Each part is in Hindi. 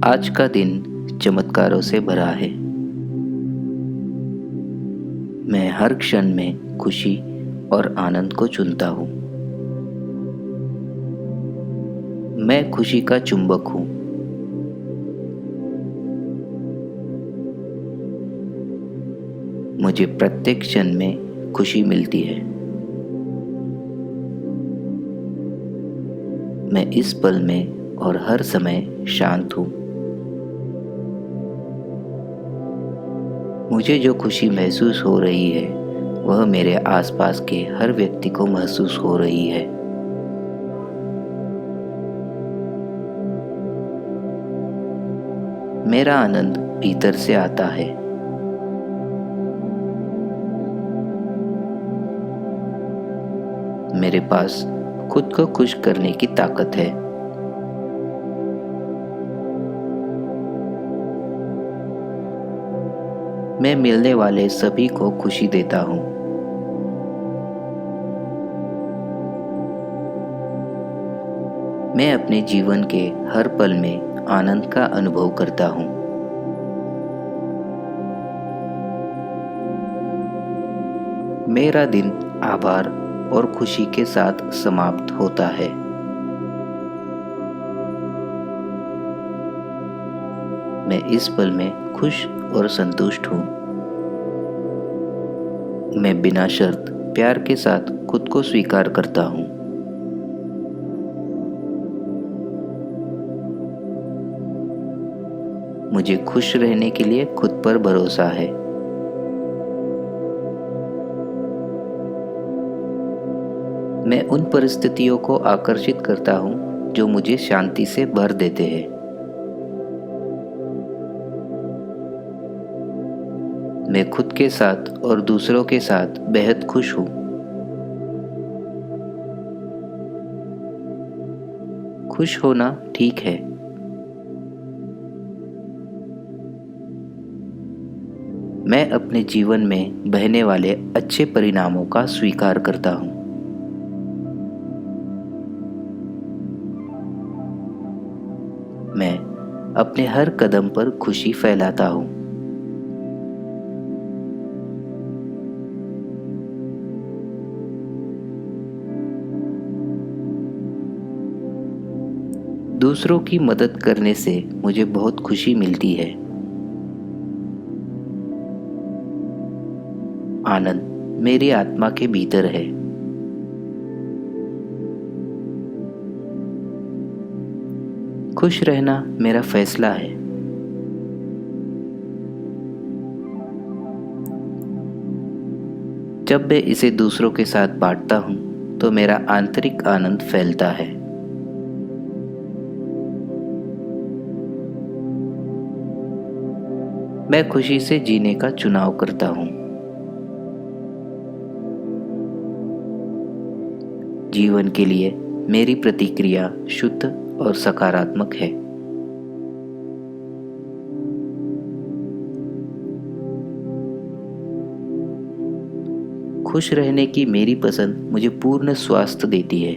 आज का दिन चमत्कारों से भरा है। मैं हर क्षण में खुशी और आनंद को चुनता हूँ। मैं खुशी का चुंबक हूँ। मुझे प्रत्येक क्षण में खुशी मिलती है। मैं इस पल में और हर समय शांत हूँ। मुझे जो खुशी महसूस हो रही है वह मेरे आसपास के हर व्यक्ति को महसूस हो रही है। मेरा आनंद भीतर से आता है। मेरे पास खुद को खुश करने की ताकत है। मैं मिलने वाले सभी को खुशी देता हूँ। मैं अपने जीवन के हर पल में आनंद का अनुभव करता हूँ। मेरा दिन आभार और खुशी के साथ समाप्त होता है। मैं इस पल में खुश और संतुष्ट हूँ। मैं बिना शर्त प्यार के साथ खुद को स्वीकार करता हूँ। मुझे खुश रहने के लिए खुद पर भरोसा है। मैं उन परिस्थितियों को आकर्षित करता हूँ जो मुझे शांति से भर देते हैं। मैं खुद के साथ और दूसरों के साथ बेहद खुश हूँ। खुश होना ठीक है। मैं अपने जीवन में बहने वाले अच्छे परिणामों का स्वीकार करता हूँ। मैं अपने हर कदम पर खुशी फैलाता हूँ। दूसरों की मदद करने से मुझे बहुत खुशी मिलती है। आनंद मेरी आत्मा के भीतर है। खुश रहना मेरा फैसला है। जब मैं इसे दूसरों के साथ बांटता हूँ तो मेरा आंतरिक आनंद फैलता है। मैं खुशी से जीने का चुनाव करता हूँ। जीवन के लिए मेरी प्रतिक्रिया शुद्ध और सकारात्मक है। खुश रहने की मेरी पसंद मुझे पूर्ण स्वास्थ्य देती है।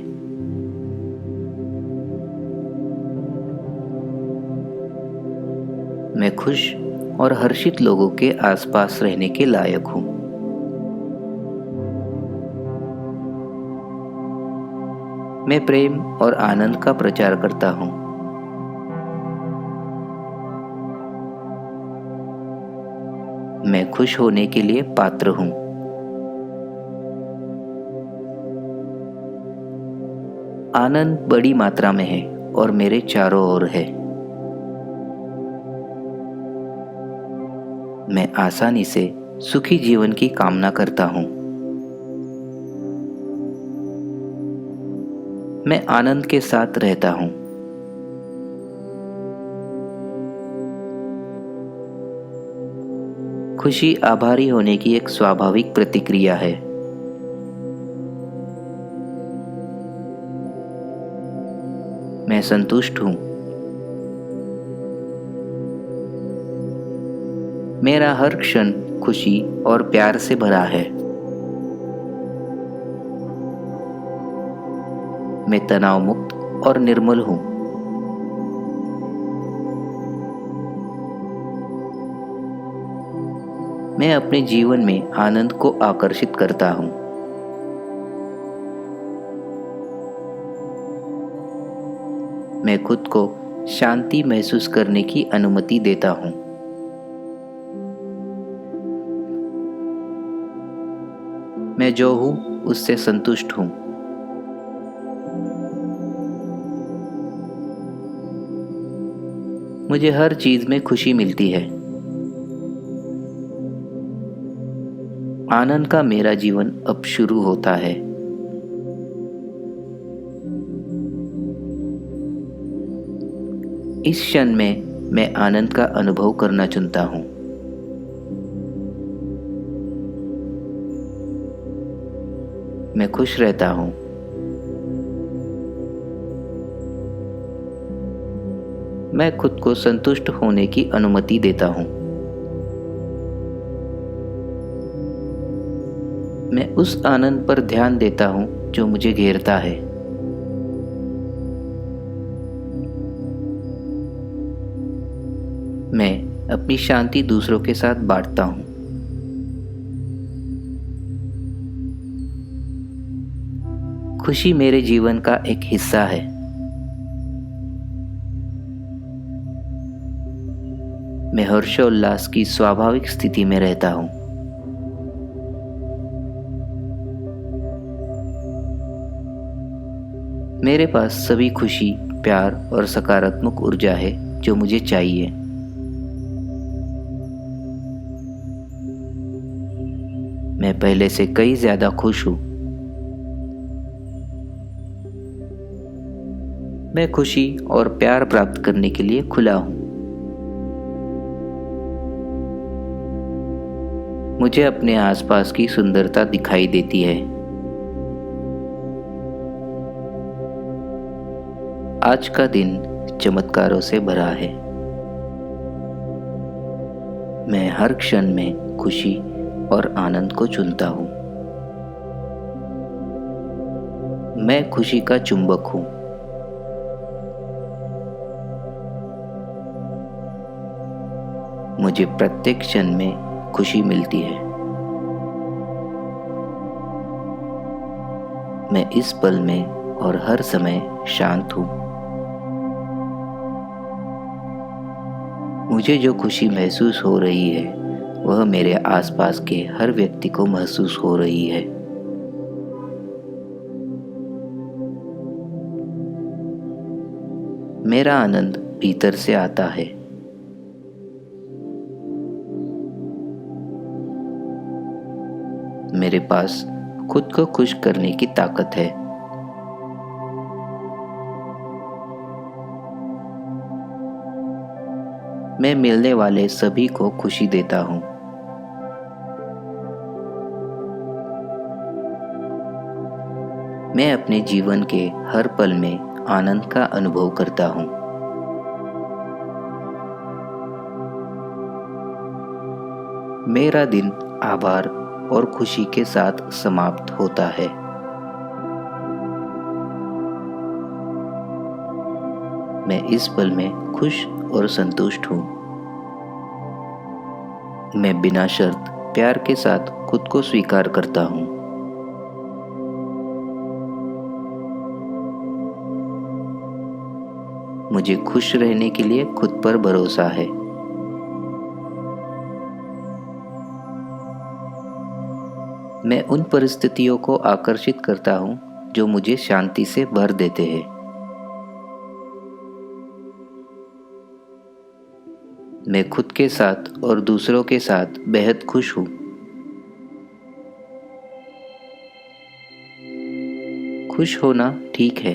मैं खुश और हर्षित लोगों के आसपास रहने के लायक हूँ। मैं प्रेम और आनंद का प्रचार करता हूँ। मैं खुश होने के लिए पात्र हूँ। आनंद बड़ी मात्रा में है और मेरे चारों ओर है। मैं आसानी से सुखी जीवन की कामना करता हूँ। मैं आनंद के साथ रहता हूँ। खुशी आभारी होने की एक स्वाभाविक प्रतिक्रिया है। मैं संतुष्ट हूँ। मेरा हर क्षण खुशी और प्यार से भरा है। मैं तनाव मुक्त और निर्मल हूँ। मैं अपने जीवन में आनंद को आकर्षित करता हूँ। मैं खुद को शांति महसूस करने की अनुमति देता हूँ। मैं जो हूँ उससे संतुष्ट हूँ। मुझे हर चीज में खुशी मिलती है। आनंद का मेरा जीवन अब शुरू होता है। इस क्षण में मैं आनंद का अनुभव करना चुनता हूँ। मैं खुश रहता हूँ। मैं खुद को संतुष्ट होने की अनुमति देता हूँ। मैं उस आनंद पर ध्यान देता हूँ जो मुझे घेरता है। मैं अपनी शांति दूसरों के साथ बांटता हूँ। खुशी मेरे जीवन का एक हिस्सा है। मैं हर्षोल्लास की स्वाभाविक स्थिति में रहता हूँ। मेरे पास सभी खुशी, प्यार और सकारात्मक ऊर्जा है जो मुझे चाहिए। मैं पहले से कई ज्यादा खुश हूँ। मैं खुशी और प्यार प्राप्त करने के लिए खुला हूँ। मुझे अपने आसपास की सुंदरता दिखाई देती है। आज का दिन चमत्कारों से भरा है। मैं हर क्षण में खुशी और आनंद को चुनता हूँ। मैं खुशी का चुंबक हूँ। मुझे प्रत्येक क्षण में खुशी मिलती है। मैं इस पल में और हर समय शांत हूँ। मुझे जो खुशी महसूस हो रही है वह मेरे आसपास के हर व्यक्ति को महसूस हो रही है। मेरा आनंद भीतर से आता है। मेरे पास खुद को खुश करने की ताकत है। मैं मिलने वाले सभी को खुशी देता हूँ। मैं अपने जीवन के हर पल में आनंद का अनुभव करता हूँ। मेरा दिन आभार और खुशी के साथ समाप्त होता है। मैं इस पल में खुश और संतुष्ट हूँ। मैं बिना शर्त प्यार के साथ खुद को स्वीकार करता हूँ। मुझे खुश रहने के लिए खुद पर भरोसा है। मैं उन परिस्थितियों को आकर्षित करता हूँ जो मुझे शांति से भर देते हैं। मैं खुद के साथ और दूसरों के साथ बेहद खुश हूँ। खुश होना ठीक है।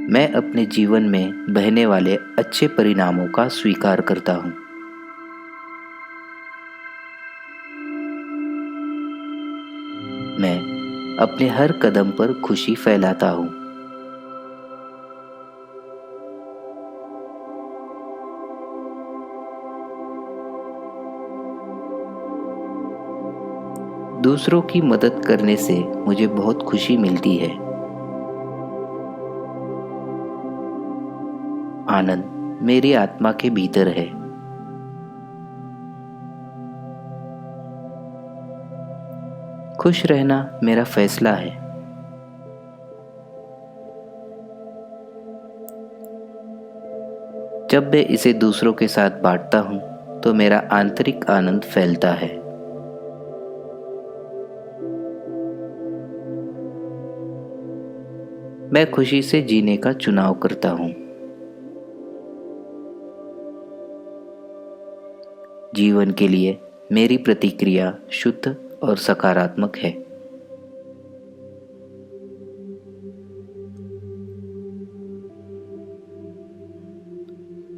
मैं अपने जीवन में बहने वाले अच्छे परिणामों का स्वीकार करता हूँ। मैं अपने हर कदम पर खुशी फैलाता हूँ। दूसरों की मदद करने से मुझे बहुत खुशी मिलती है। आनंद मेरी आत्मा के भीतर है। खुश रहना मेरा फैसला है। जब मैं इसे दूसरों के साथ बांटता हूं तो मेरा आंतरिक आनंद फैलता है। मैं खुशी से जीने का चुनाव करता हूं। जीवन के लिए मेरी प्रतिक्रिया शुद्ध और सकारात्मक है।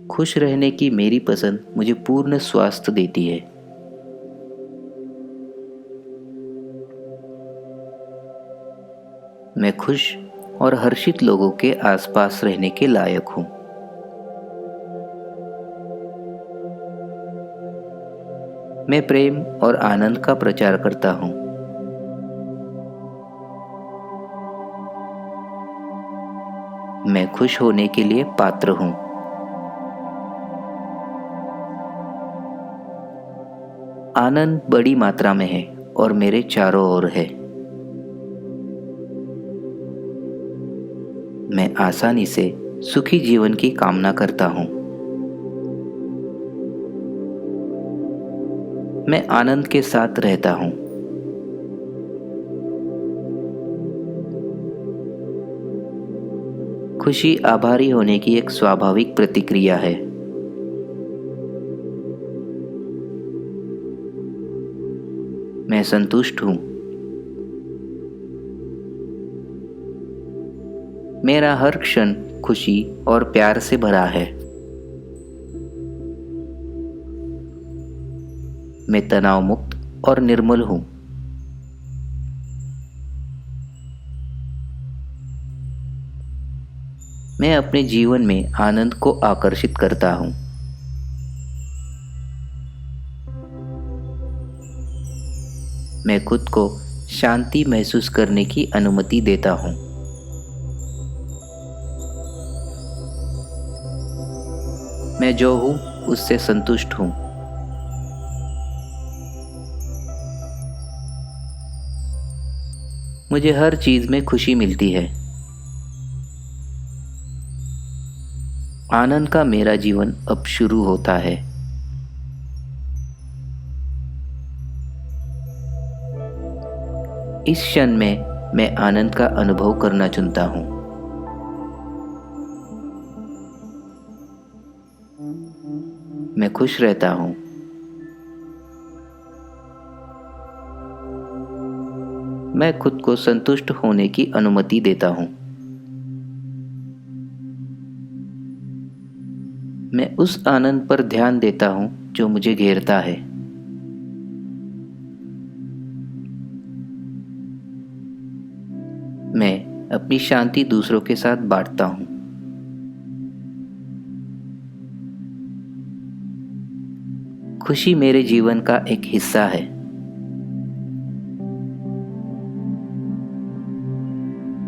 खुश रहने की मेरी पसंद मुझे पूर्ण स्वास्थ्य देती है। मैं खुश और हर्षित लोगों के आसपास रहने के लायक हूं। मैं प्रेम और आनंद का प्रचार करता हूं। मैं खुश होने के लिए पात्र हूं। आनंद बड़ी मात्रा में है और मेरे चारों ओर है। मैं आसानी से सुखी जीवन की कामना करता हूं। मैं आनंद के साथ रहता हूं। खुशी आभारी होने की एक स्वाभाविक प्रतिक्रिया है। मैं संतुष्ट हूं। मेरा हर क्षण खुशी और प्यार से भरा है। मैं तनाव मुक्त और निर्मल हूं। मैं अपने जीवन में आनंद को आकर्षित करता हूं। मैं खुद को शांति महसूस करने की अनुमति देता हूं। मैं जो हूं उससे संतुष्ट हूं। मुझे हर चीज में खुशी मिलती है। आनंद का मेरा जीवन अब शुरू होता है। इस क्षण में मैं आनंद का अनुभव करना चुनता हूं। मैं खुश रहता हूं। मैं खुद को संतुष्ट होने की अनुमति देता हूं। मैं उस आनंद पर ध्यान देता हूं जो मुझे घेरता है। मैं अपनी शांति दूसरों के साथ बांटता हूं। खुशी मेरे जीवन का एक हिस्सा है।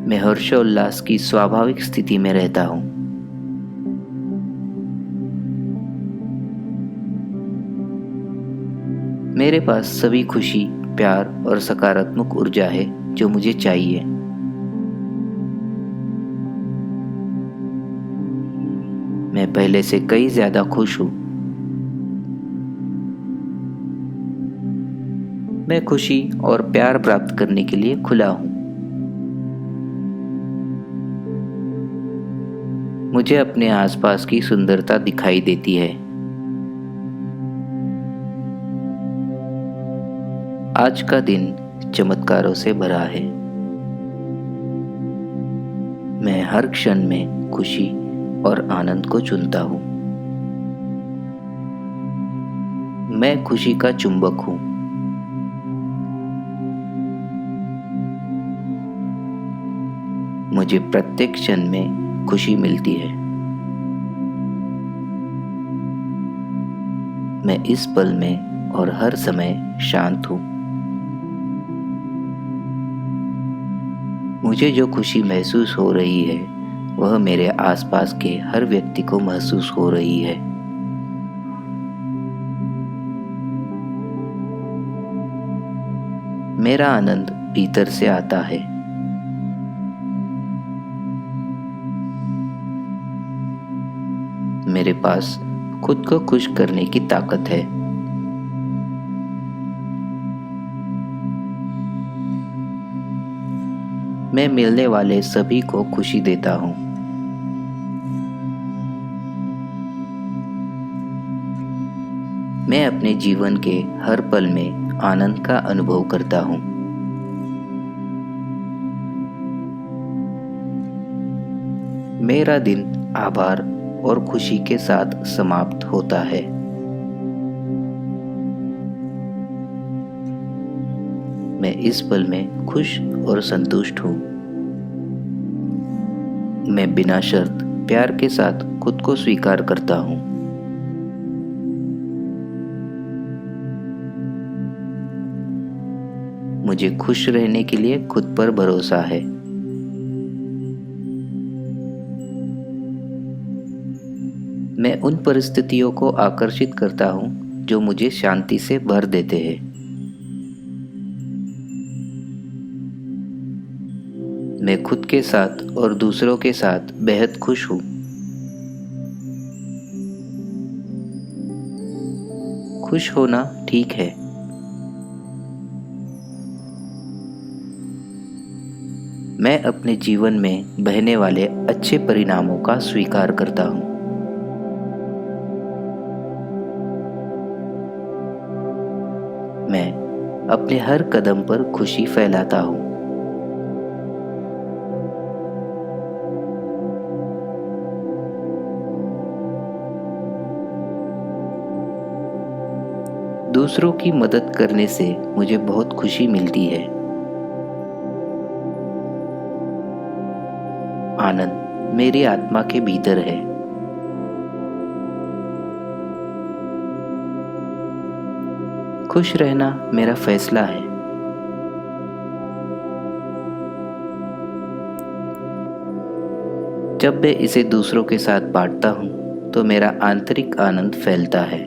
मैं हर्षोल्लास की स्वाभाविक स्थिति में रहता हूं। मेरे पास सभी खुशी, प्यार और सकारात्मक ऊर्जा है जो मुझे चाहिए। मैं पहले से कई ज्यादा खुश हूं। मैं खुशी और प्यार प्राप्त करने के लिए खुला हूं। मुझे अपने आसपास की सुंदरता दिखाई देती है। आज का दिन चमत्कारों से भरा है। मैं हर क्षण में खुशी और आनंद को चुनता हूं। मैं खुशी का चुंबक हूं। मुझे प्रत्येक क्षण में खुशी मिलती है। मैं इस पल में और हर समय शांत हूं। मुझे जो खुशी महसूस हो रही है वह मेरे आसपास के हर व्यक्ति को महसूस हो रही है। मेरा आनंद भीतर से आता है। मेरे पास खुद को खुश करने की ताकत है। मैं मिलने वाले सभी को खुशी देता हूँ। मैं अपने जीवन के हर पल में आनंद का अनुभव करता हूँ। मेरा दिन आभार और खुशी के साथ समाप्त होता है। मैं इस पल में खुश और संतुष्ट हूँ। मैं बिना शर्त प्यार के साथ खुद को स्वीकार करता हूँ। मुझे खुश रहने के लिए खुद पर भरोसा है। मैं उन परिस्थितियों को आकर्षित करता हूँ जो मुझे शांति से भर देते हैं। मैं खुद के साथ और दूसरों के साथ बेहद खुश हूँ। खुश होना ठीक है। मैं अपने जीवन में बहने वाले अच्छे परिणामों का स्वीकार करता हूँ। मैं अपने हर कदम पर खुशी फैलाता हूँ। दूसरों की मदद करने से मुझे बहुत खुशी मिलती है। आनंद मेरी आत्मा के भीतर है। खुश रहना मेरा फैसला है। जब मैं इसे दूसरों के साथ बांटता हूँ तो मेरा आंतरिक आनंद फैलता है।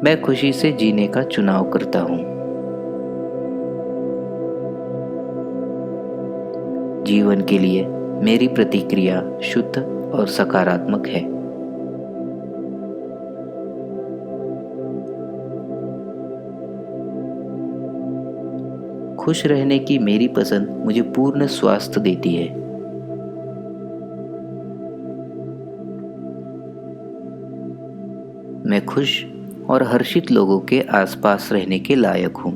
मैं खुशी से जीने का चुनाव करता हूँ। जीवन के लिए मेरी प्रतिक्रिया शुद्ध और सकारात्मक है। खुश रहने की मेरी पसंद मुझे पूर्ण स्वास्थ्य देती है। मैं खुश और हर्षित लोगों के आसपास रहने के लायक हूँ।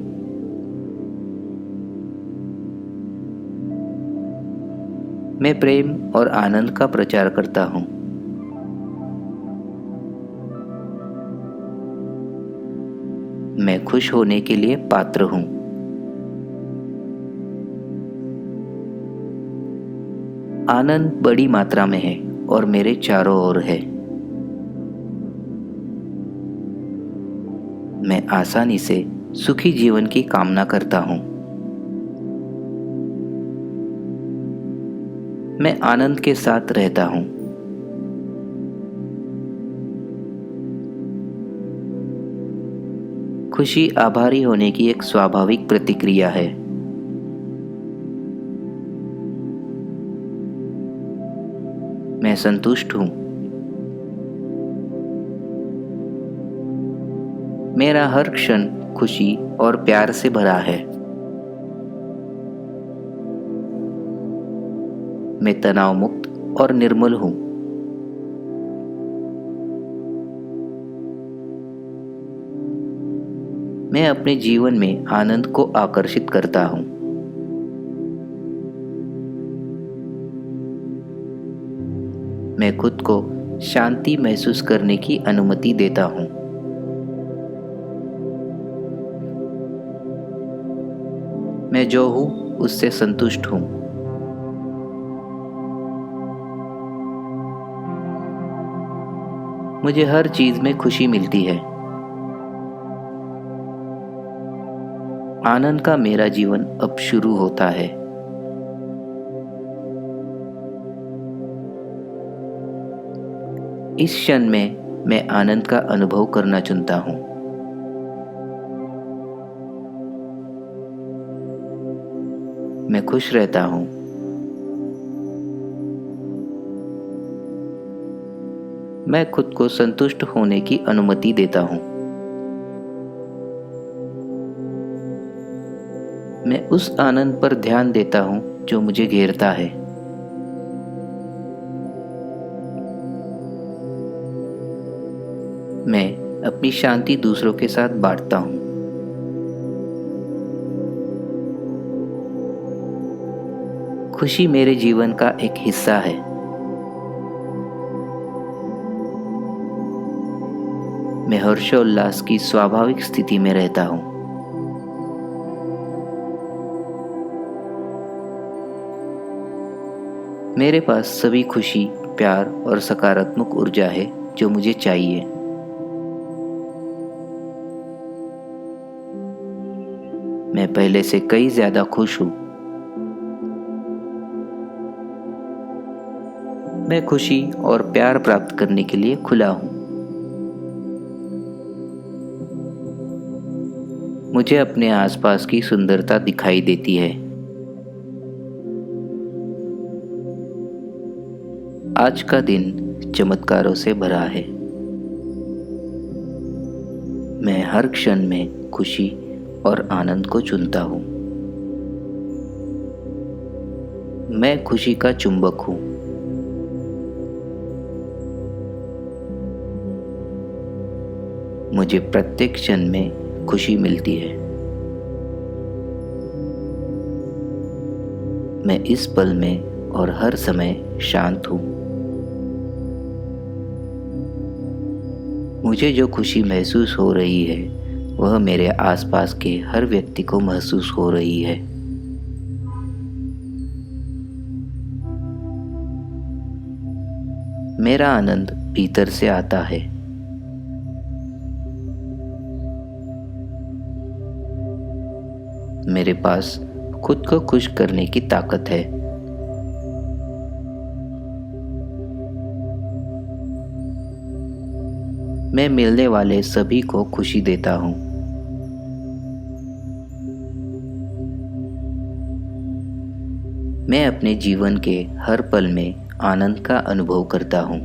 मैं प्रेम और आनंद का प्रचार करता हूँ। मैं खुश होने के लिए पात्र हूँ। आनंद बड़ी मात्रा में है और मेरे चारों ओर है। मैं आसानी से सुखी जीवन की कामना करता हूँ। मैं आनंद के साथ रहता हूँ। खुशी आभारी होने की एक स्वाभाविक प्रतिक्रिया है। मैं संतुष्ट हूँ। मेरा हर क्षण खुशी और प्यार से भरा है। मैं तनाव मुक्त और निर्मल हूँ। मैं अपने जीवन में आनंद को आकर्षित करता हूँ। मैं खुद को शांति महसूस करने की अनुमति देता हूँ। मैं जो हूँ उससे संतुष्ट हूँ। मुझे हर चीज में खुशी मिलती है। आनंद का मेरा जीवन अब शुरू होता है। इस क्षण में मैं आनंद का अनुभव करना चुनता हूँ। मैं खुश रहता हूँ। मैं खुद को संतुष्ट होने की अनुमति देता हूँ। मैं उस आनंद पर ध्यान देता हूँ जो मुझे घेरता है। मैं अपनी शांति दूसरों के साथ बांटता हूँ। खुशी मेरे जीवन का एक हिस्सा है। मैं हर्षोल्लास की स्वाभाविक स्थिति में रहता हूँ। मेरे पास सभी खुशी, प्यार और सकारात्मक ऊर्जा है जो मुझे चाहिए। मैं पहले से कई ज्यादा खुश हूँ। मैं खुशी और प्यार प्राप्त करने के लिए खुला हूँ। मुझे अपने आसपास की सुंदरता दिखाई देती है। आज का दिन चमत्कारों से भरा है। मैं हर क्षण में खुशी और आनंद को चुनता हूँ। मैं खुशी का चुंबक हूँ। मुझे प्रत्येक क्षण में खुशी मिलती है। मैं इस पल में और हर समय शांत हूँ। मुझे जो खुशी महसूस हो रही है वह मेरे आसपास के हर व्यक्ति को महसूस हो रही है। मेरा आनंद भीतर से आता है। मेरे पास खुद को खुश करने की ताकत है। मैं मिलने वाले सभी को खुशी देता हूँ। मैं अपने जीवन के हर पल में आनंद का अनुभव करता हूँ।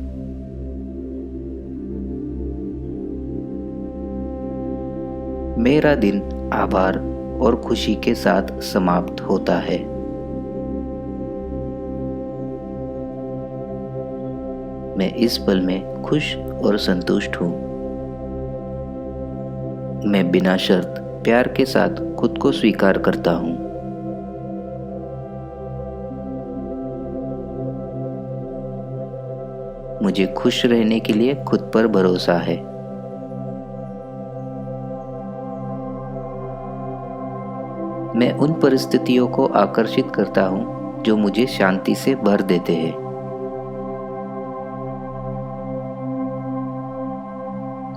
मेरा दिन आभार और खुशी के साथ समाप्त होता है। मैं इस पल में खुश और संतुष्ट हूँ। मैं बिना शर्त प्यार के साथ खुद को स्वीकार करता हूँ। मुझे खुश रहने के लिए खुद पर भरोसा है। मैं उन परिस्थितियों को आकर्षित करता हूँ जो मुझे शांति से भर देते हैं।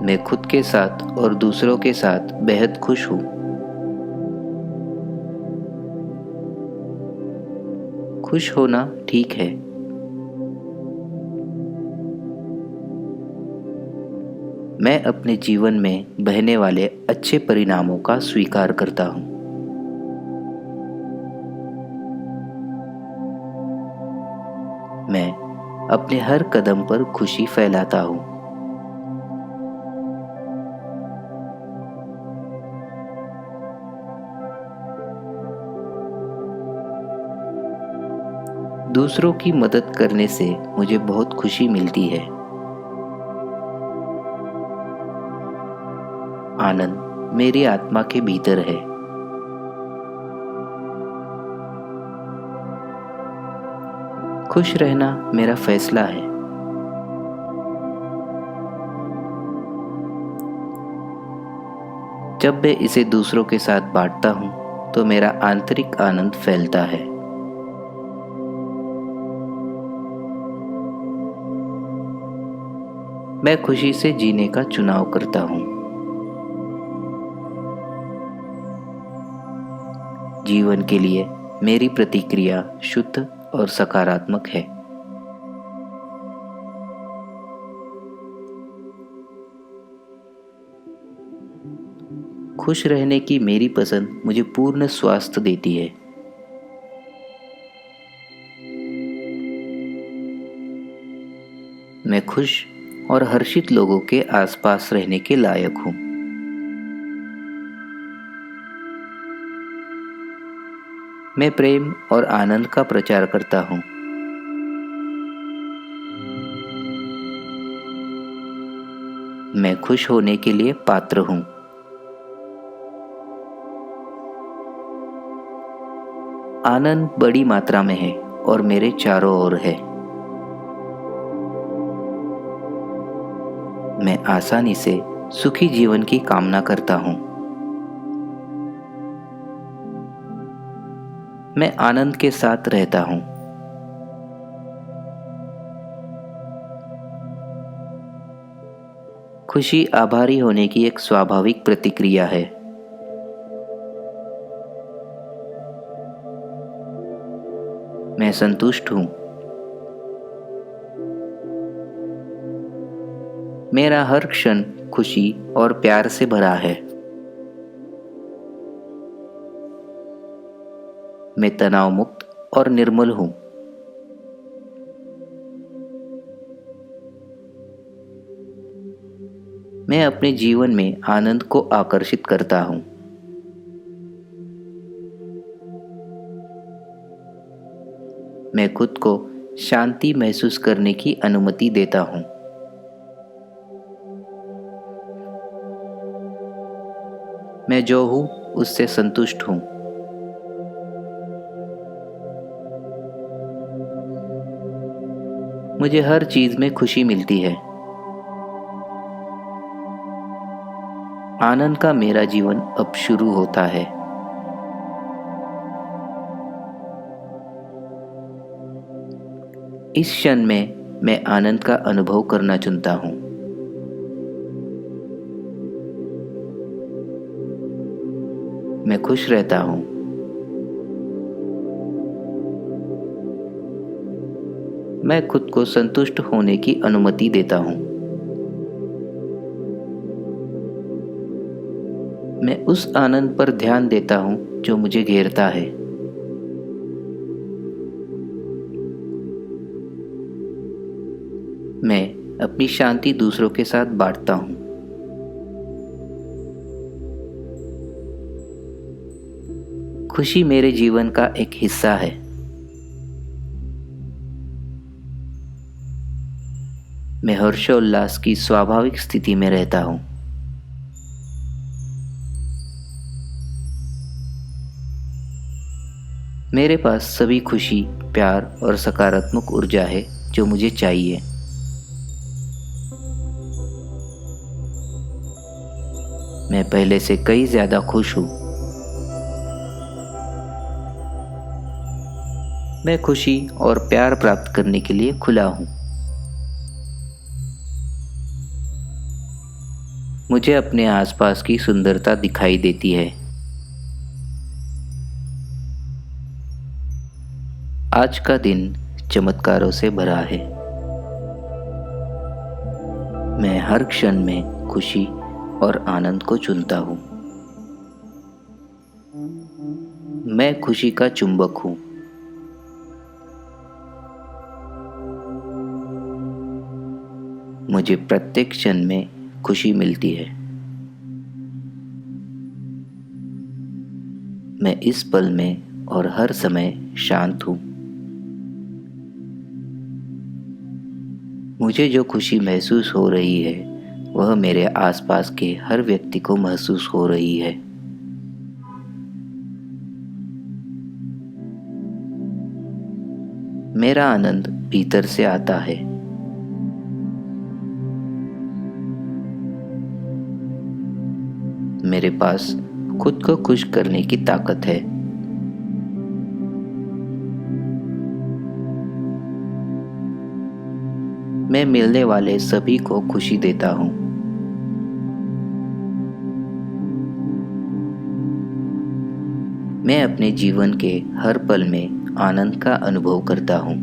मैं खुद के साथ और दूसरों के साथ बेहद खुश हूँ। खुश होना ठीक है। मैं अपने जीवन में बहने वाले अच्छे परिणामों का स्वीकार करता हूँ। मैं अपने हर कदम पर खुशी फैलाता हूँ। दूसरों की मदद करने से मुझे बहुत खुशी मिलती है। आनंद मेरी आत्मा के भीतर है। खुश रहना मेरा फैसला है। जब मैं इसे दूसरों के साथ बांटता हूँ तो मेरा आंतरिक आनंद फैलता है। मैं खुशी से जीने का चुनाव करता हूँ। जीवन के लिए मेरी प्रतिक्रिया शुद्ध और सकारात्मक है। खुश रहने की मेरी पसंद मुझे पूर्ण स्वास्थ्य देती है। मैं खुश और हर्षित लोगों के आसपास रहने के लायक हूँ। मैं प्रेम और आनंद का प्रचार करता हूँ। मैं खुश होने के लिए पात्र हूँ। आनंद बड़ी मात्रा में है और मेरे चारों ओर है। मैं आसानी से सुखी जीवन की कामना करता हूँ। मैं आनंद के साथ रहता हूँ। खुशी आभारी होने की एक स्वाभाविक प्रतिक्रिया है। मैं संतुष्ट हूँ। मेरा हर क्षण खुशी और प्यार से भरा है। मैं तनाव मुक्त और निर्मल हूँ। मैं अपने जीवन में आनंद को आकर्षित करता हूँ। मैं खुद को शांति महसूस करने की अनुमति देता हूँ। मैं जो हूँ उससे संतुष्ट हूँ। मुझे हर चीज में खुशी मिलती है। आनंद का मेरा जीवन अब शुरू होता है। इस क्षण में मैं आनंद का अनुभव करना चुनता हूँ। मैं खुश रहता हूँ। मैं खुद को संतुष्ट होने की अनुमति देता हूँ। मैं उस आनंद पर ध्यान देता हूँ जो मुझे घेरता है। मैं अपनी शांति दूसरों के साथ बांटता हूँ। खुशी मेरे जीवन का एक हिस्सा है। मैं हर्षोल्लास की स्वाभाविक स्थिति में रहता हूँ। मेरे पास सभी खुशी, प्यार और सकारात्मक ऊर्जा है जो मुझे चाहिए। मैं पहले से कई ज्यादा खुश हूँ। मैं खुशी और प्यार प्राप्त करने के लिए खुला हूँ। मुझे अपने आसपास की सुंदरता दिखाई देती है। आज का दिन चमत्कारों से भरा है। मैं हर क्षण में खुशी और आनंद को चुनता हूँ। मैं खुशी का चुंबक हूँ। मुझे प्रत्येक क्षण में खुशी मिलती है। मैं इस पल में और हर समय शांत हूँ। मुझे जो खुशी महसूस हो रही है वह मेरे आसपास के हर व्यक्ति को महसूस हो रही है। मेरा आनंद भीतर से आता है। मेरे पास खुद को खुश करने की ताकत है। मैं मिलने वाले सभी को खुशी देता हूँ। मैं अपने जीवन के हर पल में आनंद का अनुभव करता हूँ।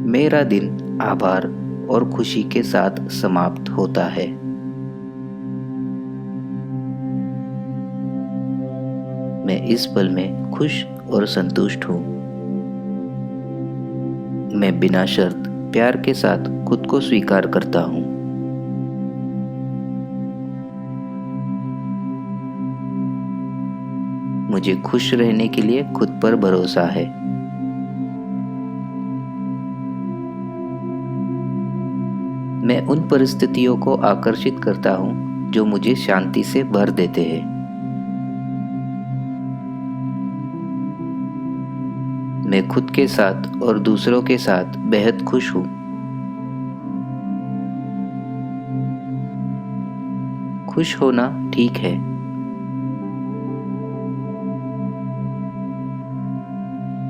मेरा दिन आभार और खुशी के साथ समाप्त होता है। मैं इस पल में खुश और संतुष्ट हूँ। मैं बिना शर्त प्यार के साथ खुद को स्वीकार करता हूँ। मुझे खुश रहने के लिए खुद पर भरोसा है। मैं उन परिस्थितियों को आकर्षित करता हूँ जो मुझे शांति से भर देते हैं। मैं खुद के साथ और दूसरों के साथ बेहद खुश हूँ। खुश होना ठीक है।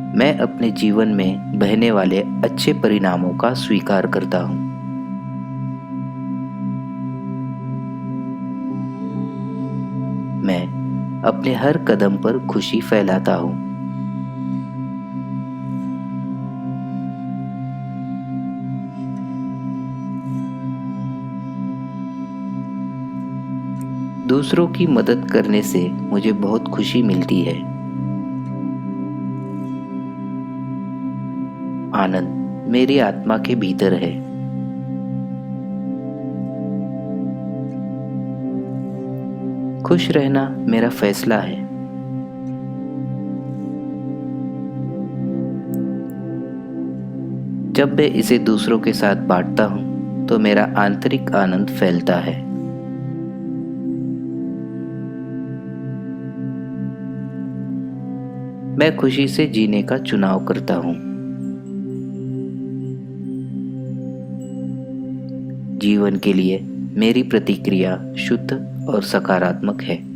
मैं अपने जीवन में बहने वाले अच्छे परिणामों का स्वीकार करता हूँ। मैं अपने हर कदम पर खुशी फैलाता हूँ। दूसरों की मदद करने से मुझे बहुत खुशी मिलती है। आनंद मेरी आत्मा के भीतर है। खुश रहना मेरा फैसला है। जब मैं इसे दूसरों के साथ बांटता हूँ तो मेरा आंतरिक आनंद फैलता है। मैं खुशी से जीने का चुनाव करता हूँ। जीवन के लिए मेरी प्रतिक्रिया शुद्ध और सकारात्मक है।